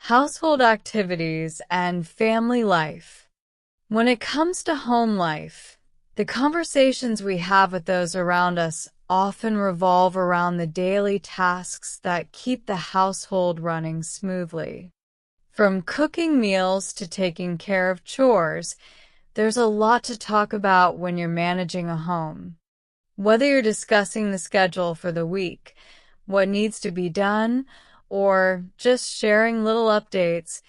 household activities, and family life. When it comes to home life, the conversations we have with those around us often revolve around the daily tasks that keep the household running smoothly. From cooking meals to taking care of chores, there's a lot to talk about when you're managing a home. Whether you're discussing the schedule for the week, what needs to be done, or just sharing little updates,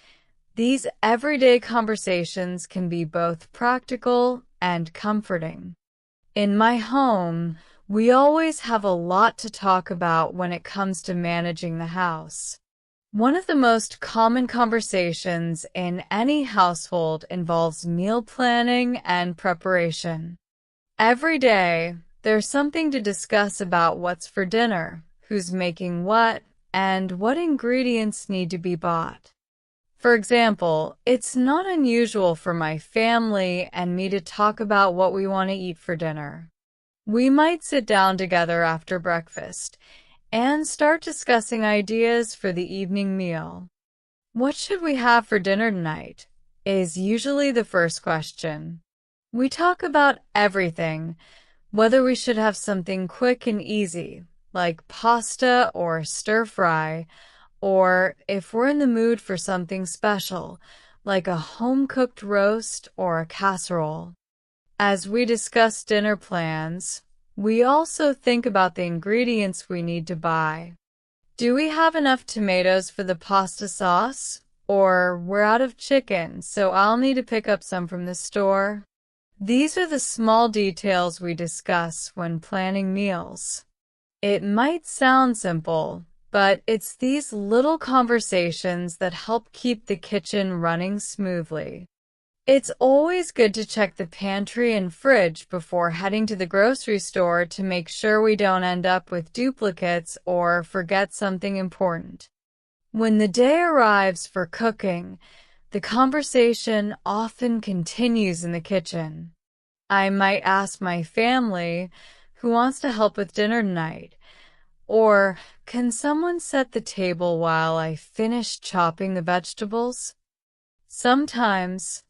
these everyday conversations can be both practical and comforting. In my home, we always have a lot to talk about when it comes to managing the house. One of the most common conversations in any household involves meal planning and preparation. Every day, there's something to discuss about what's for dinner, who's making what, and what ingredients need to be bought. For example, it's not unusual for my family and me to talk about what we want to eat for dinner. We might sit down together after breakfast and start discussing ideas for the evening meal. What should we have for dinner tonight? Is usually the first question. We talk about everything, whether we should have something quick and easy, like pasta or stir-fry, or if we're in the mood for something special, like a home-cooked roast or a casserole. As we discuss dinner plans, we also think about the ingredients we need to buy. Do we have enough tomatoes for the pasta sauce? Or we're out of chicken, so I'll need to pick up some from the store? These are the small details we discuss when planning meals. It might sound simple, but it's these little conversations that help keep the kitchen running smoothly. It's always good to check the pantry and fridge before heading to the grocery store to make sure we don't end up with duplicates or forget something important. When the day arrives for cooking, the conversation often continues in the kitchen. I might ask my family, who wants to help with dinner tonight? Or, can someone set the table while I finish chopping the vegetables? Sometimes,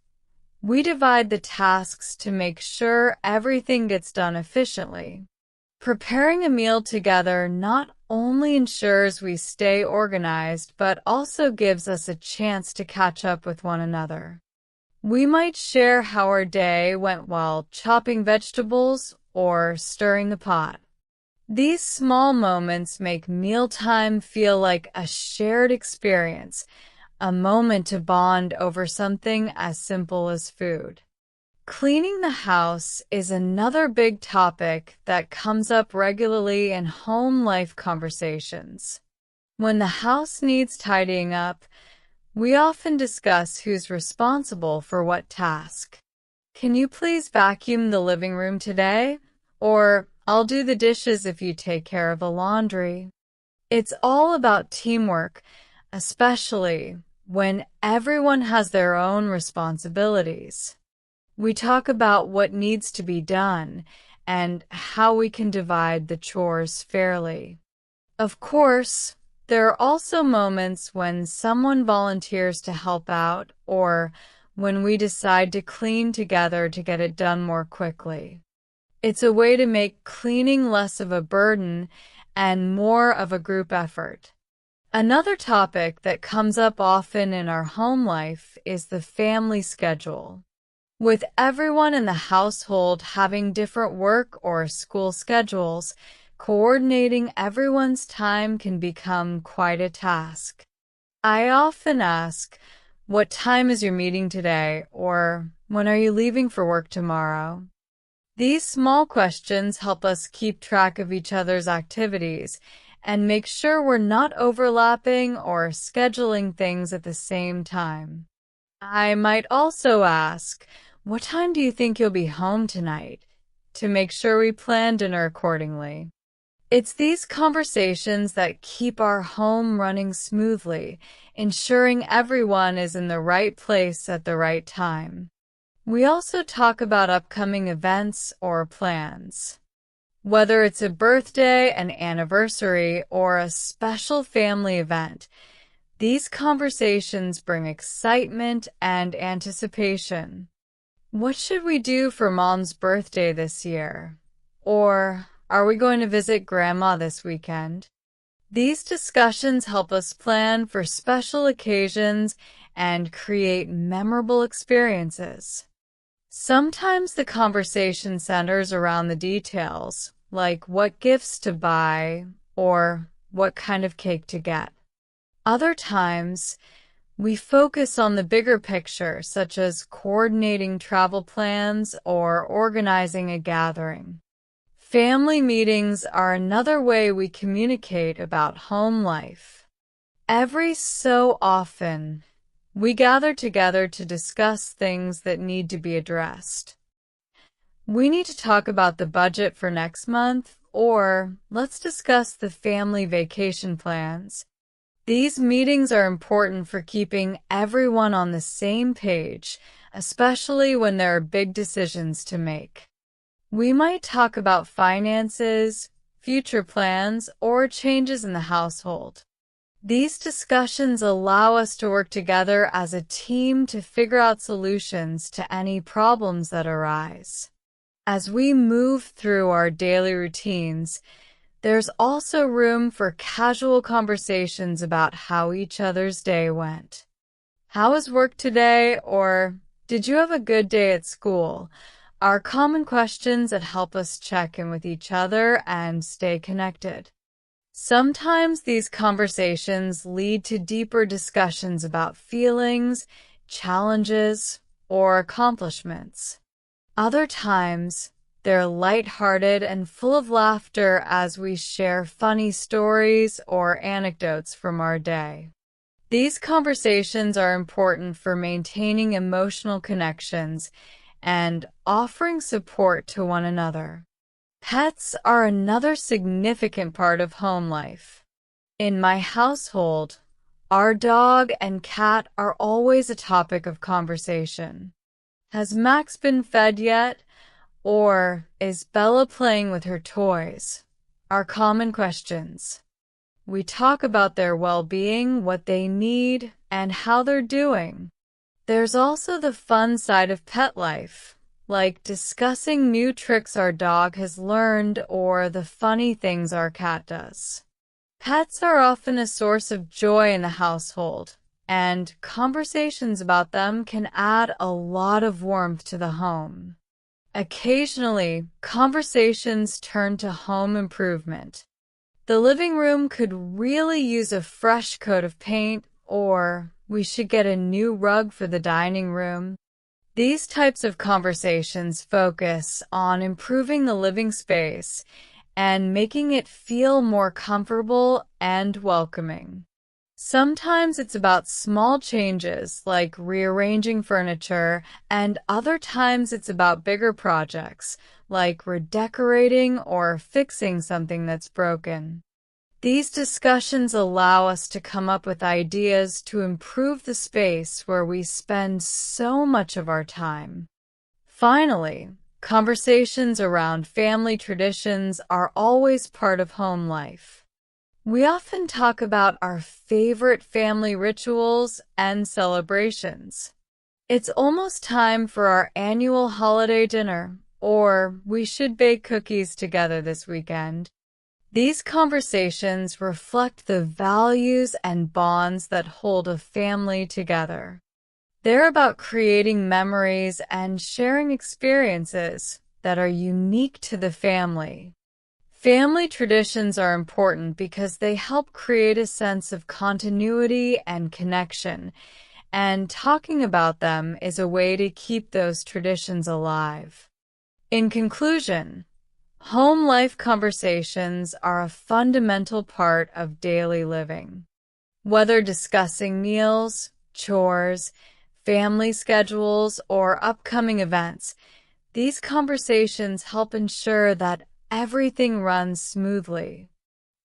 we divide the tasks to make sure everything gets done efficiently. Preparing a meal together not only ensures we stay organized, but also gives us a chance to catch up with one another. We might share how our day went while chopping vegetables or stirring the pot. These small moments make mealtime feel like a shared experience, a moment to bond over something as simple as food. Cleaning the house is another big topic that comes up regularly in home life conversations. When the house needs tidying up, we often discuss who's responsible for what task. Can you please vacuum the living room today? Or, I'll do the dishes if you take care of the laundry. It's all about teamwork, especially when everyone has their own responsibilities. We talk about what needs to be done and how we can divide the chores fairly. Of course, there are also moments when someone volunteers to help out or when we decide to clean together to get it done more quickly. It's a way to make cleaning less of a burden and more of a group effort. Another topic that comes up often in our home life is the family schedule. With everyone in the household having different work or school schedules, coordinating everyone's time can become quite a task. I often ask, "What time is your meeting today?" or "When are you leaving for work tomorrow?" These small questions help us keep track of each other's activities and make sure we're not overlapping or scheduling things at the same time. I might also ask, "What time do you think you'll be home tonight?" to make sure we plan dinner accordingly. It's these conversations that keep our home running smoothly, ensuring everyone is in the right place at the right time. We also talk about upcoming events or plans. Whether it's a birthday, an anniversary, or a special family event, These conversations bring excitement and anticipation. What should we do for Mom's birthday this year? Or are we going to visit Grandma this weekend? These discussions help us plan for special occasions and create memorable experiences. Sometimes the conversation centers around the details, like what gifts to buy or what kind of cake to get. Other times, we focus on the bigger picture, such as coordinating travel plans or organizing a gathering. Family meetings are another way we communicate about home life. Every so often, we gather together to discuss things that need to be addressed. We need to talk about the budget for next month, or let's discuss the family vacation plans. These meetings are important for keeping everyone on the same page, especially when there are big decisions to make. We might talk about finances, future plans, or changes in the household. These discussions allow us to work together as a team to figure out solutions to any problems that arise. As we move through our daily routines, there's also room for casual conversations about how each other's day went. How was work today? Or did you have a good day at school? Are common questions that help us check in with each other and stay connected. Sometimes these conversations lead to deeper discussions about feelings, challenges, or accomplishments. Other times, they're lighthearted and full of laughter as we share funny stories or anecdotes from our day. These conversations are important for maintaining emotional connections and offering support to one another. Pets are another significant part of home life. In my household, our dog and cat are always a topic of conversation. Has Max been fed yet? Or is Bella playing with her toys? Are common questions. We talk about their well-being, what they need, and how they're doing. There's also the fun side of pet life, like discussing new tricks our dog has learned or the funny things our cat does. Pets are often a source of joy in the household, and conversations about them can add a lot of warmth to the home. Occasionally, conversations turn to home improvement. The living room could really use a fresh coat of paint, or we should get a new rug for the dining room. These types of conversations focus on improving the living space and making it feel more comfortable and welcoming. Sometimes it's about small changes like rearranging furniture, and other times it's about bigger projects like redecorating or fixing something that's broken. These discussions allow us to come up with ideas to improve the space where we spend so much of our time. Finally, conversations around family traditions are always part of home life. We often talk about our favorite family rituals and celebrations. It's almost time for our annual holiday dinner, or we should bake cookies together this weekend. These conversations reflect the values and bonds that hold a family together. They're about creating memories and sharing experiences that are unique to the family. Family traditions are important because they help create a sense of continuity and connection, and talking about them is a way to keep those traditions alive. In conclusion, home life conversations are a fundamental part of daily living. Whether discussing meals, chores, family schedules, or upcoming events, these conversations help ensure that everything runs smoothly.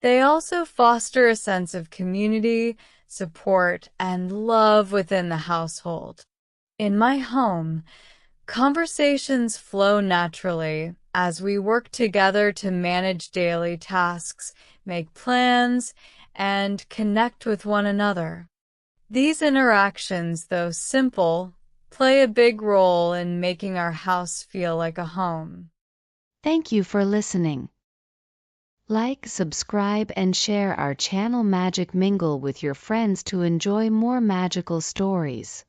They also foster a sense of community, support, and love within the household. In my home, conversations flow naturally as we work together to manage daily tasks, make plans, and connect with one another. These interactions, though simple, play a big role in making our house feel like a home. Thank you for listening. Like, subscribe, and share our channel Magic Mingle with your friends to enjoy more magical stories.